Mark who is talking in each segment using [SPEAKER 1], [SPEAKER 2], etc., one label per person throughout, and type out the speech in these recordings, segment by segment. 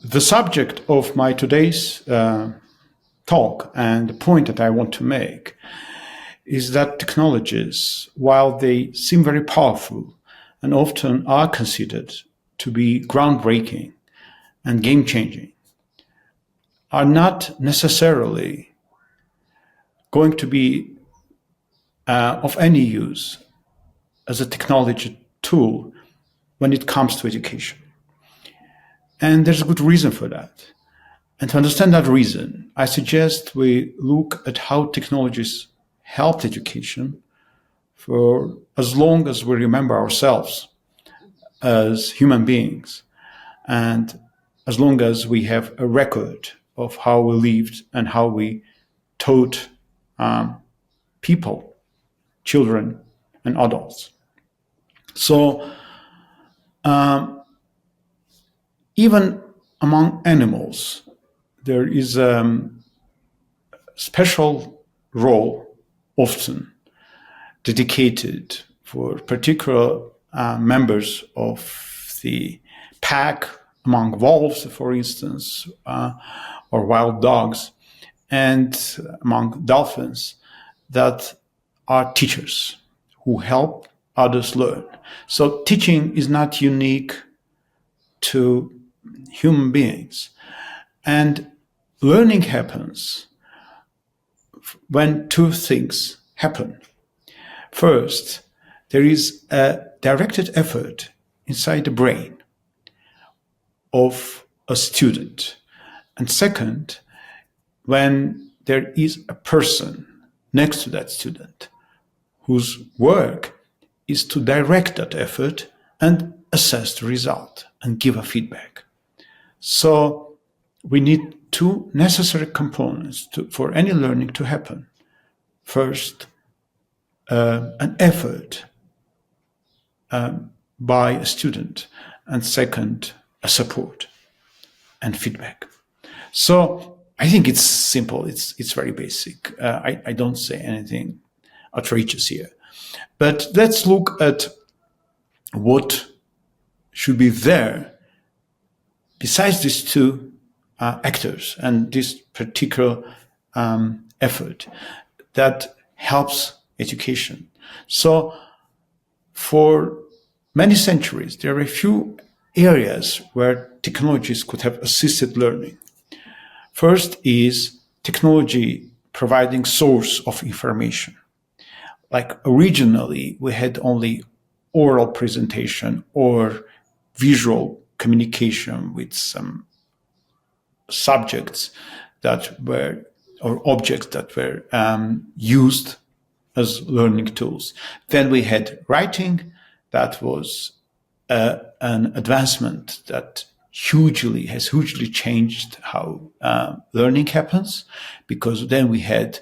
[SPEAKER 1] The subject of my today's talk and the point that I want to make is that technologies, while they seem very powerful and often are considered to be groundbreaking and game-changing, are not necessarily going to be of any use as a technology tool when it comes to education. And there's a good reason for that. And to understand that reason, I suggest we look at how technologies helped education for as long as we remember ourselves as human beings, and as long as we have a record of how we lived and how we taught people, children, and adults. So even among animals, there is a special role often dedicated for particular members of the pack, among wolves, for instance, or wild dogs, and among dolphins, that are teachers who help others learn. So teaching is not unique to human beings. And learning happens when two things happen. First, there is a directed effort inside the brain of a student. And second, when there is a person next to that student whose work is to direct that effort and assess the result and give a feedback. So we need two necessary components for any learning to happen. First, an effort by a student, and second, a support and feedback. So I think it's simple. It's very basic. I don't say anything outrageous here. But let's look at what should be there besides these two actors and this particular effort that helps education. So for many centuries, there are a few areas where technologies could have assisted learning. First is technology providing source of information. Like originally, we had only oral presentation or visual communication with some subjects that were, or objects that were used as learning tools. Then we had writing. That was an advancement that has hugely changed how learning happens, because then we had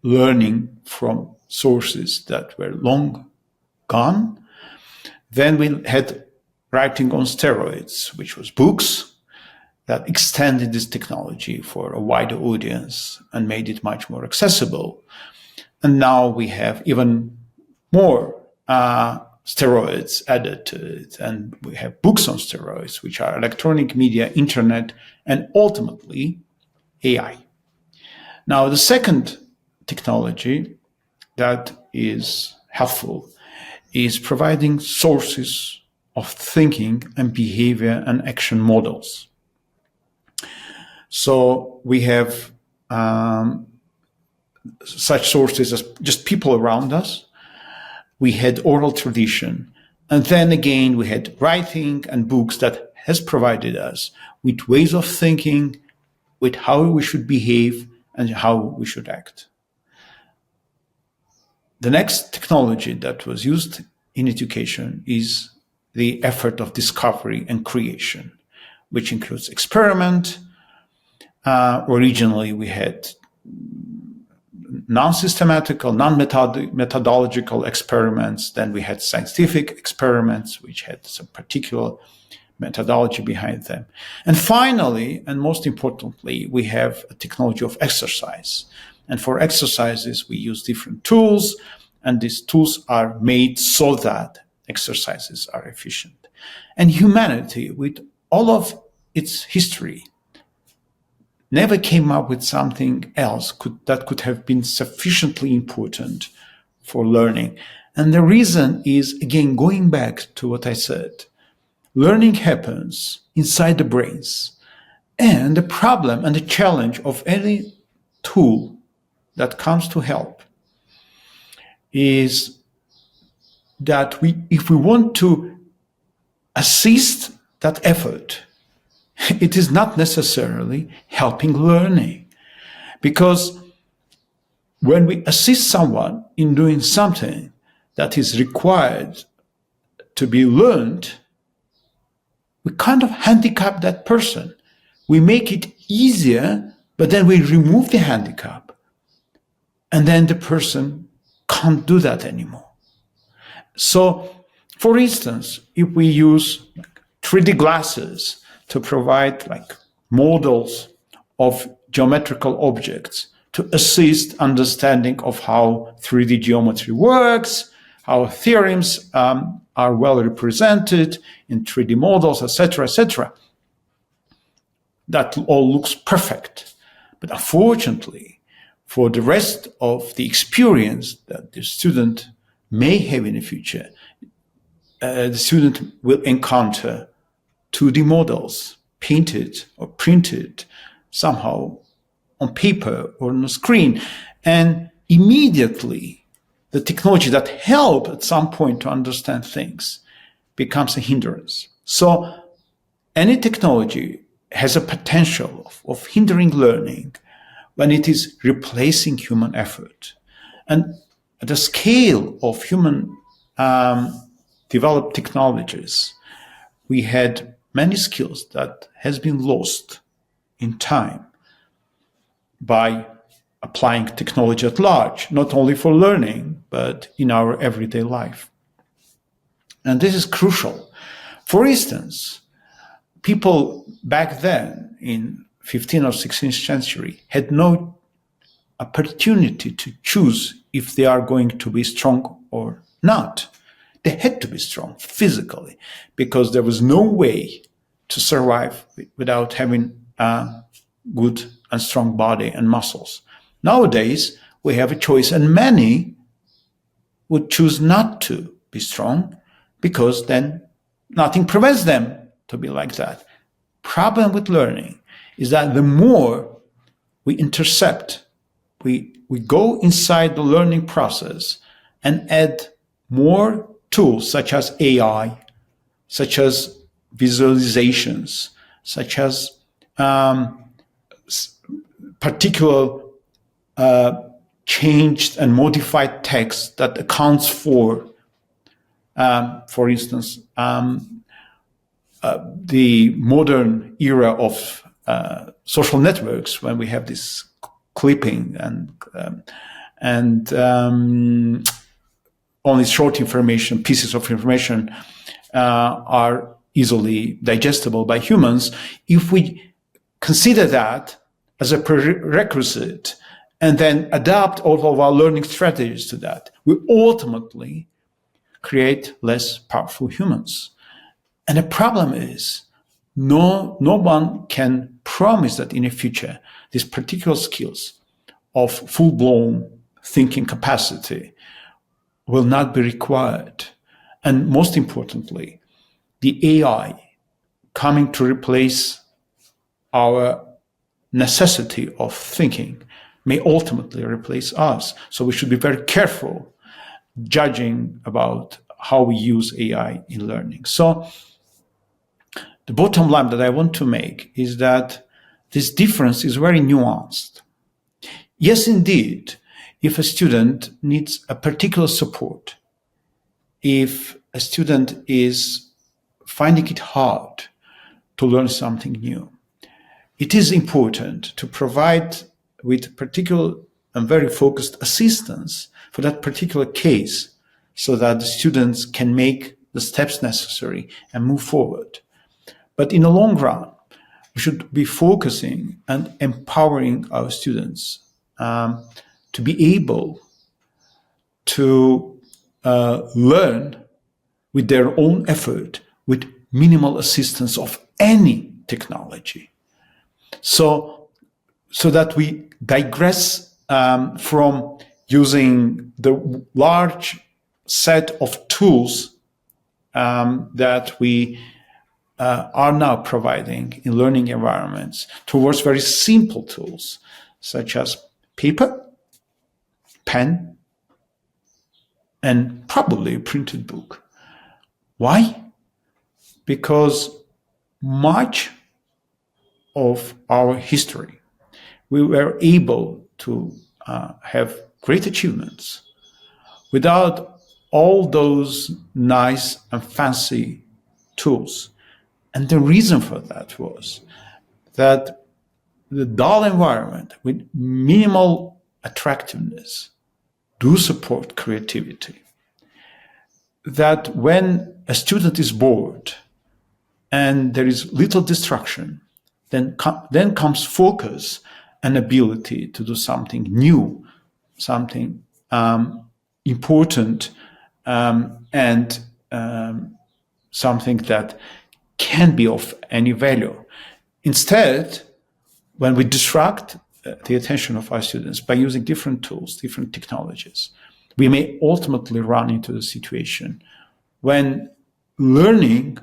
[SPEAKER 1] learning from sources that were long gone. Then we had writing on steroids, which was books that extended this technology for a wider audience and made it much more accessible. And now we have even more steroids added to it. And we have books on steroids, which are electronic media, internet, and ultimately AI. Now, the second technology that is helpful is providing sources of thinking and behavior and action models. So we have such sources as just people around us. We had oral tradition. And then again, we had writing and books that has provided us with ways of thinking, with how we should behave and how we should act. The next technology that was used in education is the effort of discovery and creation, which includes experiment. Originally, we had non-systematical, non-methodological experiments. Then we had scientific experiments, which had some particular methodology behind them. And finally, and most importantly, we have a technology of exercise. And for exercises, we use different tools, and these tools are made so that exercises are efficient. And humanity, with all of its history, never came up with something else that could have been sufficiently important for learning. And the reason is, again, going back to what I said, learning happens inside the brains. And the problem and the challenge of any tool that comes to help is that if we want to assist that effort, it is not necessarily helping learning. Because when we assist someone in doing something that is required to be learned, we kind of handicap that person. We make it easier, but then we remove the handicap. And then the person can't do that anymore. So, for instance, if we use 3D glasses to provide models of geometrical objects to assist understanding of how 3D geometry works, how theorems are well represented in 3D models, etc., that all looks perfect. But unfortunately, for the rest of the experience that the student may have in the future, the student will encounter 2D models painted or printed somehow on paper or on a screen. And immediately, the technology that help at some point to understand things becomes a hindrance. So any technology has a potential of hindering learning when it is replacing human effort. And at the scale of human developed technologies, we had many skills that has been lost in time by applying technology at large, not only for learning, but in our everyday life. And this is crucial. For instance, people back then in 15th or 16th century had no opportunity to choose if they are going to be strong or not. They had to be strong physically because there was no way to survive without having a good and strong body and muscles. Nowadays, we have a choice, and many would choose not to be strong because then nothing prevents them to be like that. Problem with learning is that the more we intercept, we go inside the learning process and add more tools such as AI, such as visualizations, such as particular changed and modified text that accounts for instance, the modern era of social networks, when we have this clipping and only short information, pieces of information are easily digestible by humans. If we consider that as a prerequisite and then adapt all of our learning strategies to that, we ultimately create less powerful humans. And the problem is no one can promise that in the future these particular skills of full-blown thinking capacity will not be required. And most importantly, the AI coming to replace our necessity of thinking may ultimately replace us. So we should be very careful judging about how we use AI in learning. So the bottom line that I want to make is that this difference is very nuanced. Yes, indeed, if a student needs a particular support, if a student is finding it hard to learn something new, it is important to provide with particular and very focused assistance for that particular case so that the students can make the steps necessary and move forward. But in the long run, we should be focusing and empowering our students to be able to learn with their own effort, with minimal assistance of any technology. So that we digress from using the large set of tools that we are now providing in learning environments towards very simple tools such as paper, pen, and probably a printed book. Why? Because much of our history, we were able to have great achievements without all those nice and fancy tools. And the reason for that was that the dull environment with minimal attractiveness do support creativity. That when a student is bored and there is little distraction, then comes focus and ability to do something new, something important, and something that can be of any value. Instead, when we distract the attention of our students by using different tools, different technologies, we may ultimately run into the situation when learning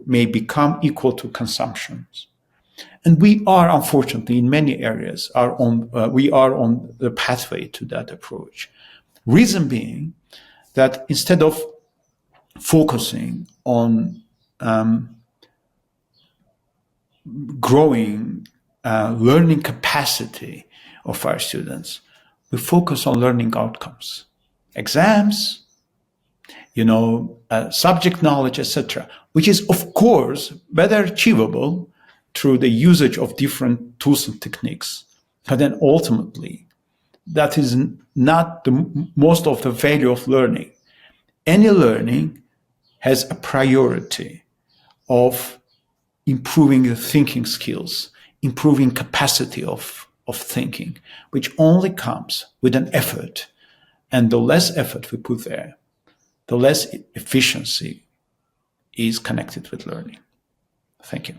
[SPEAKER 1] may become equal to consumption. And we are, unfortunately, in many areas, we are on the pathway to that approach. Reason being that instead of focusing on growing learning capacity of our students, we focus on learning outcomes, exams, subject knowledge, etc., which is, of course, better achievable through the usage of different tools and techniques. But then ultimately, that is not the most of the value of learning. Any learning has a priority of improving the thinking skills, improving capacity of thinking, which only comes with an effort. And the less effort we put there, the less efficiency is connected with learning. Thank you.